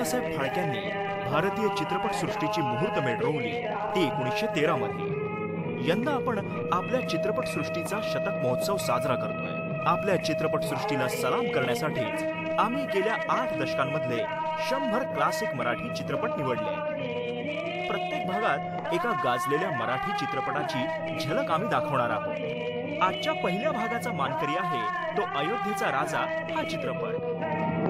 दादासाहेब फाळक्यांनी भारतीय चित्रपटसृष्टीची मुहूर्तमेढ रोवली ती 1913 मध्ये। यंदा आपण आपल्या चित्रपटसृष्टीचा शतक महोत्सव साजरा करतोय। आपल्या चित्रपटसृष्टीला सलाम करण्यासाठीच आम्ही गेल्या 8 दशकांमधले 100 क्लासिक मराठी चित्रपट निवडले। प्रत्येक भागात एका गाजलेल्या मराठी चित्रपटाची झलक आम्ही दाखवणार आहोत। आजच्या पहिल्या भागाचा मानकरी आहे तो अयोध्येचा राजा हा चित्रपट।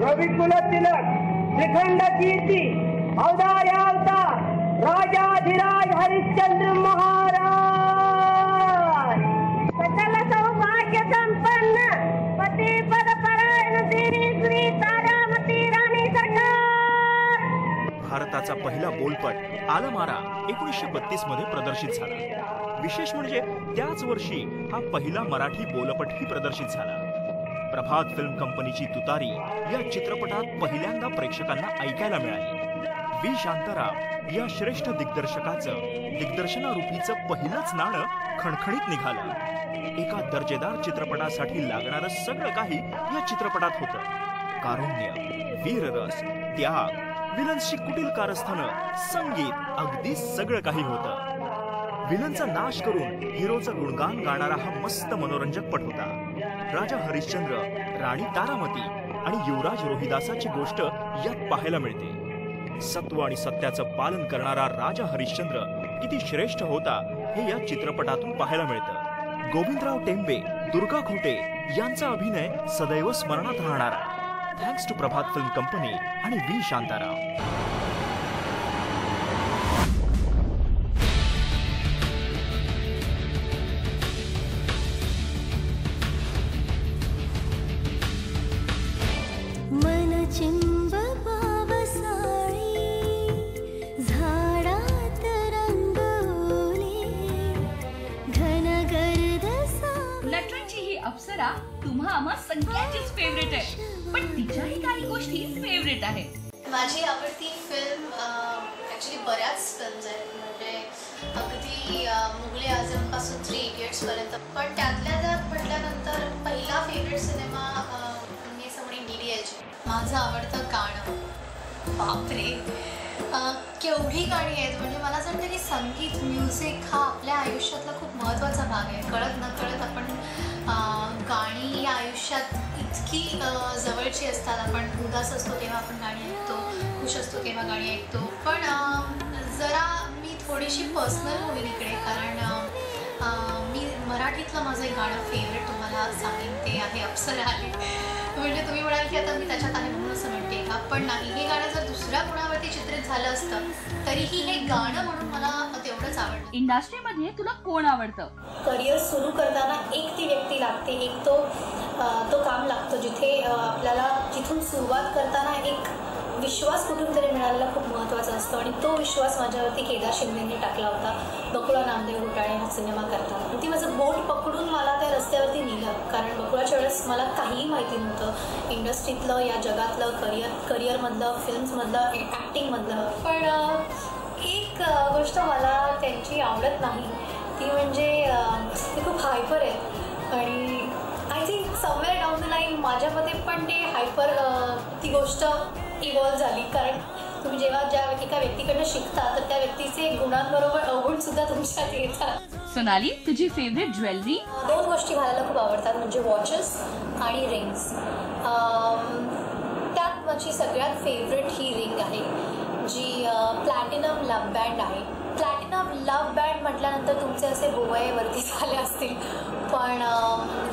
रविकुलतिलक श्रीखंड कीर्ती अवतार अवतार राजाधिराज हरिश्चंद्र महाराज सकल सौभाग्य संपन्न पति पद परायण देवी श्री तारामती राणी सरकार। भारताचा पहिला बोलपट आलमारा 1932 मध्ये प्रदर्शित झाला। विशेष म्हणजे त्याच वर्षी हा पहिला मराठी बोलपटही प्रदर्शित झाला। प्रभात फिल्म कंपनीची तुतारी या चित्रपटात पहिल्यांदा प्रेक्षकांना ऐकायला मिळाली। व्ही शांताराम या श्रेष्ठ दिग्दर्शकाचं दिग्दर्शनारूपीचं पहिलंच नाणं खणखणीत निघालं। एका दर्जेदार चित्रपटासाठी लागणारं सगळं काही या चित्रपटात होतं। कारुण्य, वीररस, त्याग, विलन्सची कुटील कारस्थानं, संगीत, अगदी सगळं काही होतं। विलनचा नाश करून हिरोचं गुणगान गाणारा हा मस्त मनोरंजक पट होता। राजा हरिश्चंद्र, राणी तारामती आणि युवराज रोहिदासाची गोष्ट यात पाहायला मिळते। सत्व आणि सत्याचं पालन करणारा राजा हरिश्चंद्र किती श्रेष्ठ होता हे या चित्रपटातून पाहायला मिळतं। गोविंदराव टेंबे, दुर्गा खोटे यांचा अभिनय सदैव स्मरणात राहणारा। Thanks to Prabhat film company आणि व्ही शांताराम। अप्सरा तुम्हा आम्हा सगळ्यांचीच फेवरेट आहे, पण तिच्याही काही गोष्टी फेवरेट आहेत। माझी आवडती फिल्म ॲक्च्युली बऱ्याच फिल्म्स आहेत, म्हणजे अगदी मुघले आझम पासून 3 इडियट्स पर्यंत, पण त्यातल्या त्यात म्हटल्यानंतर पहिला फेवरेट सिनेमा मी असं म्हणेन DDLJ। माझं आवडतं गाणं, बापरे केवढी गाणी आहेत, म्हणजे मला असं वाटतं की संगीत, म्युझिक हा आपल्या आयुष्यातला खूप महत्त्वाचा भाग आहे। कळत नकळत आपण गाणी या आयुष्यात इतकी जवळची असतात। आपण उदास असतो तेव्हा आपण गाणी ऐकतो, खुश असतो तेव्हा गाणी ऐकतो। पण जरा मी थोडीशी पर्सनल होईल इकडे, कारण मी मराठीतलं माझं एक गाणं फेवरेट तुम्हाला सांगेन, ते आहे अप्सरा आली। म्हणजे तुम्ही म्हणाल की आता मी त्याच्यात आहे म्हणून असं म्हणते का, पण नाही, हे गाणं जर दुसऱ्या कोणावरती चित्रित झालं असतं तरीही हे गाणं म्हणून मला तेवढंच आवडतं। इंडस्ट्रीमध्ये तुला कोण आवडतं? करिअर सुरू करताना एक ती व्यक्ती लागते, एक तो काम लागतो जिथे आपल्याला जिथून सुरुवात करताना एक विश्वास कुठून तरी मिळालेला खूप महत्त्वाचा असतो, आणि तो विश्वास माझ्यावरती केदार शिंदेंनी टाकला होता बकुळा नामदेव घोटाळे हा सिनेमा करताना। ती माझं बोट पकडून मला त्या रस्त्यावरती नेलं, कारण बकुळाच्या वेळेस मला काहीही माहिती नव्हतं इंडस्ट्रीतलं, या जगातलं, करिअरमधलं, फिल्म्समधलं, ॲक्टिंगमधलं। पण एक गोष्ट मला त्यांची आवडत नाही, ती म्हणजे ते खूप हायपर आहेत, आणि I think somewhere down the line माझ्यामध्ये पण ते हायपर ती गोष्ट इव्हॉल्व झाली, कारण तुम्ही जेव्हा एका व्यक्तीकडनं शिकता तर त्या व्यक्तीचे गुणांबरोबर अवगुण सुद्धा तुमच्यात येतात। सोनाली, तुझी फेवरेट ज्वेलरी? 2 गोष्टी घालायला खूप आवडतात, म्हणजे वॉचेस आणि रिंग्स। त्यात माझी सगळ्यात फेवरेट ही रिंग आहे, जी प्लॅटिनम लव्ह बँड आहे। प्लॅटिनम लव्ह बँड म्हटल्यानंतर तुमचे असे भुवये वरती झाले असतील, पण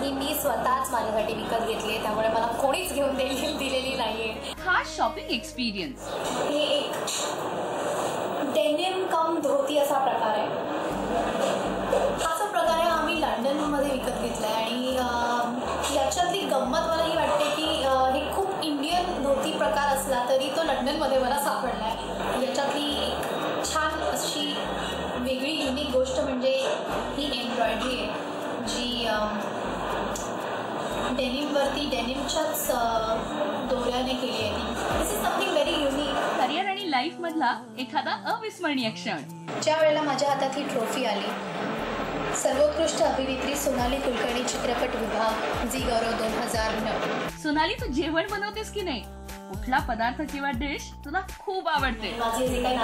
ही मी स्वतःच माझ्यासाठी विकत घेतली, त्यामुळे मला कोणीच घेऊन दिलेली नाहीये। खास शॉपिंग एक्सपिरियन्स? हे एक डेनिम कम धोती असा प्रकार आहे, हा जो प्रकार आहे आम्ही लंडनमध्ये विकत घेतला आहे, आणि याच्यातली गंमत मला ही वाटते की हे खूप इंडियन धोती प्रकार असला तरी तो लंडनमध्ये मला सापडला आहे। याच्यातली छान अशी वेगळी युनिक गोष्ट म्हणजे ही एम्ब्रॉयडरी आहे, जी डेनिमवरती डेनिमच्याच दोऱ्याने केली आहे। This is something very unique. Career आणि लाईफ मधला एखादा अविस्मरणीय क्षण? ज्या वेळेला माझ्या हातात ही ट्रॉफी आली, सर्वोत्कृष्ट अभिनेत्री सोनाली कुलकर्णी चित्रपट विभाग, झी गौरव 2009। सोनाली, तू जेवण बनवतेस की नाही? कुठला पदार्थ किंवा डिश तुला खूप आवडते? माझे जे काही